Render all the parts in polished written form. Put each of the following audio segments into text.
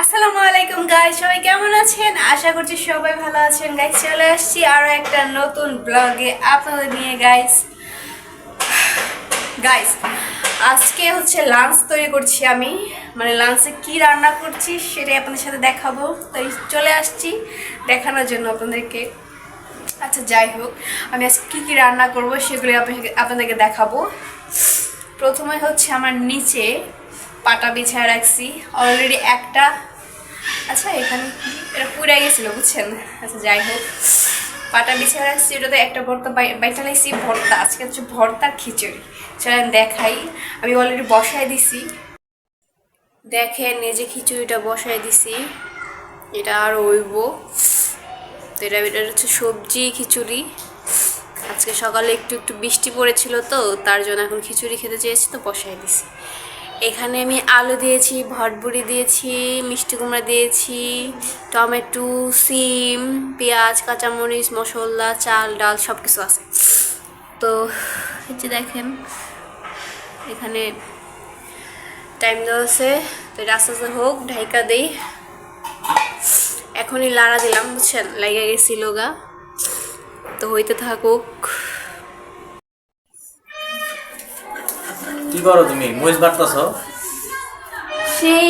আসসালামু আলাইকুম গাইস, সবাই কেমন আছেন? আশা করছি সবাই ভালো আছেন গাইস। চলে আসছি আরো একটা নতুন ব্লগে আপনাদের নিয়ে গাইস। গাইস আজকে হচ্ছে লাঞ্চ তৈরি করছি আমি, মানে লাঞ্চে কি রান্না করছি সেটাই আপনাদের সাথে দেখাবো। তাই চলে আসছি দেখানোর জন্য আপনাদেরকে। আচ্ছা যাই হোক, আমি আজকে কী কী রান্না করব সেগুলি আপনাদেরকে দেখাবো। প্রথমে হচ্ছে আমার নিচে পাটা বিছায় রাখছি অলরেডি একটা। আচ্ছা এখানে এটা পুড়ে গেছিলো বুঝছেন। আচ্ছা যাই হোক, পাটা বিছায় রাখছি, ওটাতে একটা ভর্তা বাইটা লাগছি ভর্তা। আজকে হচ্ছে ভর্তার খিচুড়ি, চলেন দেখাই। আমি অলরেডি বসায় দিছি, দেখেন এই যে খিচুড়িটা বসায় দিছি, এটা আর হইব। তো এটা হচ্ছে সবজি খিচুড়ি। আজকে সকালে একটু একটু বৃষ্টি পড়েছিল, তো তার জন্য এখন খিচুড়ি খেতে চেয়েছি, তো বসাই দিছি। এখানে আমি আলু দিয়েছি, ভটভুড়ি দিয়েছি, মিষ্টি কুমড়া দিয়েছি, টমেটো, সিম, পেঁয়াজ, কাঁচামরিচ, মশলা, চাল ডাল সব কিছু আছে। তো এই যে দেখেন এখানে টাইম দেওয়া আছে, তো এটা আস্তে আস্তে হোক, ঢাইকা দেই। এখনই লাড়া দিলাম বুঝছেন, লাইগা গেছিল গা, তো হইতে থাকুক। কি করো তুমি? মরিচ বাটতাছো? সেই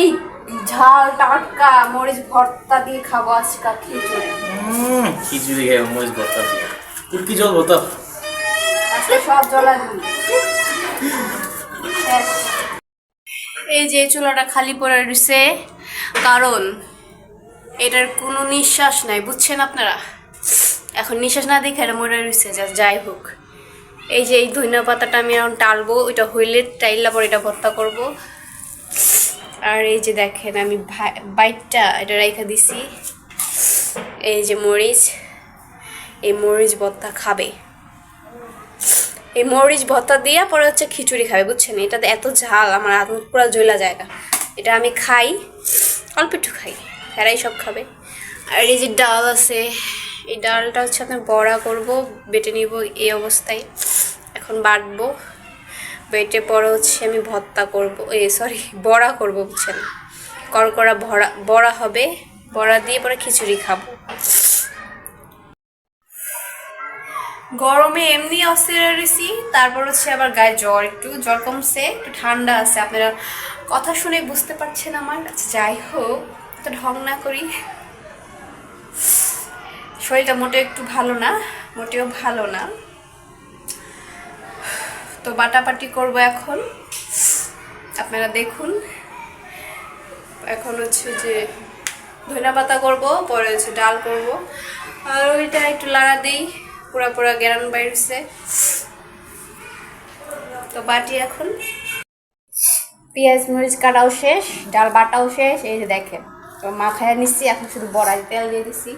ঝাল টাটকা মরিচ ভর্তা দিয়ে খাবো আজকে খিচুড়ি। খিচুড়ি খেয়ে মরিচ ভর্তা দিয়ে তোর কি জল হতো? আজকে সব জ্বলা দিই। এই যে চুলাটা খালি পড়ে রয়েছে, কারণ এটার কোনো নিঃশ্বাস নাই বুঝছেন আপনারা। এখন নিঃশ্বাস না দেখে এটা মরে রয়েছে। যাই হোক, এই যে এই ধনিয়া পাতাটা আমি এখন টালবো, ওইটা হইলে টাইললা পরে এটা ভর্তা করব। আর এই যে দেখেন আমি বাইটটা এটা রাইখা দিছি। এই যে মরিচ, এই মরিচ ভর্তা খাবে, এই মরিচ ভর্তা দিয়ে পরে হচ্ছে খিচুড়ি খাবে বুঝছেন। এটাতে এত ঝাল আমার হাত মুখ পুরো জ্বলা জায়গা। এটা আমি খাই, অল্প একটু খাই, এরাই সব খাবে। আর এই যে ডাল আছে, এই ডালটা হচ্ছে আপনার বড়া করব, বেটে নিব এই অবস্থায়। এখন বাটবো, বেটে পরে হচ্ছে আমি ভর্তা করব, সরি বড়া করব বুঝছেন। করকরা বড়া হবে, বড়া দিয়ে পরে খিচুড়ি খাবো। গরমে এমনি অস্থির রয়েছি, তারপর হচ্ছে আবার গায়ে জ্বর, একটু জ্বর কমছে, একটু ঠান্ডা আছে। আপনারা কথা শুনে বুঝতে পারছেন আমার। আচ্ছা যাই হোক, তো ঢং না করি। শরীরটা মোটেও একটু ভালো না, মোটেও ভালো না। তো বাটাবাটি করব এখন, আপনারা দেখুন। এখন হচ্ছে যে ধনিয়া পাতা করবো, পরে হচ্ছে ডাল করব। আর ওইটা একটু লাড়া দিই, পুরা পুরা গ্যারান বাইরছে। তো বাটি এখন, পেঁয়াজ মরিচ কাটাও শেষ, ডাল বাটাও শেষ। এই যে দেখেন, তো মাখায় নিচ্ছি, এখন শুধু বড়াই তেল দিয়ে দিচ্ছি।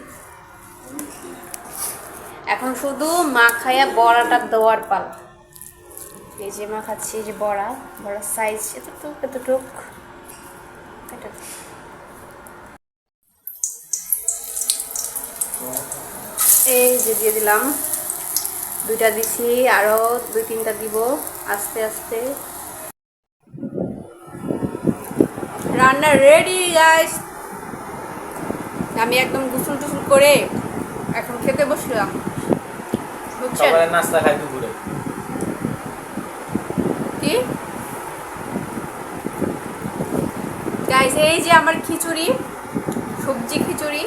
এখন শুধু মাখায়া বড়াটা দেওয়ার পাল। এই যে মাখাচ্ছি, এই যে বড়া, বড়ার সাইজ এতটুক এতটুক। এই যে দিয়ে দিলাম, দুইটা দিছি, আরো দুই তিনটা দিব আস্তে আস্তে। রান্না রেডি গাইস। আমি একদম গুসল টুসুল করে এখন খেতে বসলাম বুঝছেন। সকালে নাস্তা খাই দুপুরে। কি গাইস, এই যে আমার খিচুড়ি, সবজি খিচুড়ি।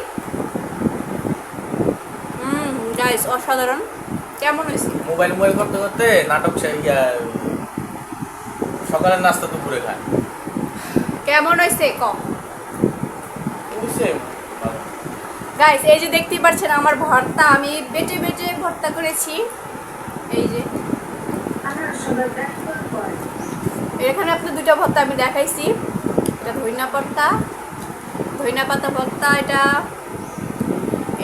গাইস অসাধারণ। কেমন হয়েছে? মোবাইল মোবাইল করতে করতে নাটক সকালের নাস্তা দুপুরে খায়। কেমন হয়েছে কম বুঝছে? গাইস, এই যে দেখতেই পাচ্ছেন আমার ভর্তা, আমি বেটে বেটে ভর্তা করেছি। এই যে এখানে আপনার দুটো ভর্তা আমি দেখাইছি। এটা ধনিয়া পাতা ভর্তা, এটা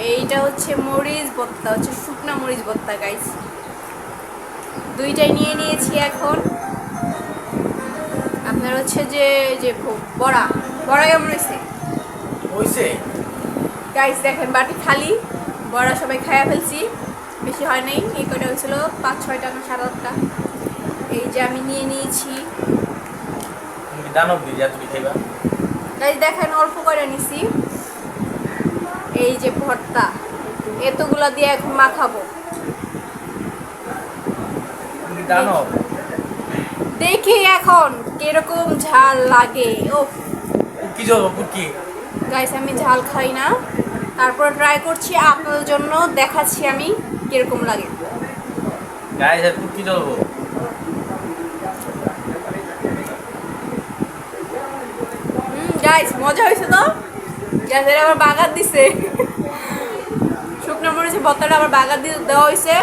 এইটা হচ্ছে মরিচ ভর্তা, হচ্ছে শুকনা মরিচ ভর্তা গাইস। দুইটাই নিয়ে নিয়েছি। এখন আপনার হচ্ছে যে যে বড়া কেমন হয়েছে গাইস? দেখেন বাটি খালি, বড়া সবাই খাইয়া ফেলছি, বেশি হয় নাই। এই কটা হয়েছিল 5-6টা না 7-8টা। এই যে আমি নিয়ে নিয়েছি। দানব দিয়ে যা তুমি খাইবা। গাইস দেখেন অল্প করে নিছি, এই যে ভর্তা, এতগুলা দিয়ে এখন মাখাবো। তুমি জানো দেখি এখন কিরকম ঝাল লাগে। ও কি জ্বলবো পুটকি? গাইস আমি ঝাল খাই না, তারপর ট্রাই করছি আপনাদের জন্য, দেখাচ্ছি আমি কিরকম লাগে। গাইস আর পুটকি জ্বলবো। গাইস মজা হয়েছে তো। গ্যাসের আবার বাগার দিছে, শুকনো মরিচের ভর্তাটা আবার বাগার দিয়ে দেওয়া হয়েছে।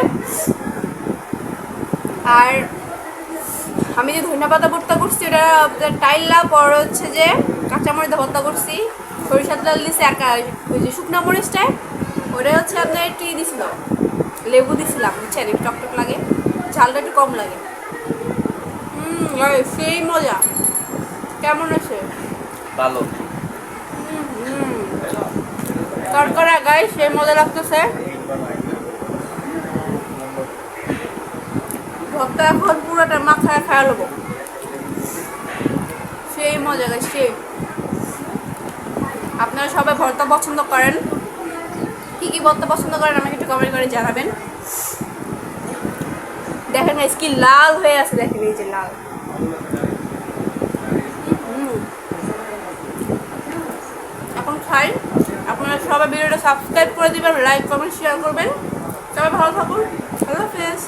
আর আমি যে ধনিয়া পাতা ভর্তা করছি ওটা টাইলা, পর হচ্ছে যে কাঁচামরিচ ভর্তা করছি, সরিষার তেল দিছে, একা ওই যে শুকনো মরিচটায় ওটা হচ্ছে আপনার একটু দিছিল, লেবু দিছিলাম, বুঝছেন, একটু টকটক লাগে, ঝালটা একটু কম লাগে। সেই মজা। কেমন আছে? ভালো। তরকারা গাইস সেই মজা লাগতেছে। ভর্তা এখন পুরোটা মাখায় খাওয়া নেবো, সেই মজা গাইস সেই। আপনারা সবাই ভর্তা পছন্দ করেন, কি কি ভর্তা পছন্দ করেন আমাকে একটু কমেন্ট করে জানাবেন। দেখেন গাইস কি লাল হয়ে আছে, দেখেন এই যে লাল। এখন খাই। আপনারা সবাই ভিডিওটা সাবস্ক্রাইব করে দিবেন, লাইক কমেন্ট শেয়ার করবেন। সবাই ভালো থাকুন, আল্লাহ হাফেজ।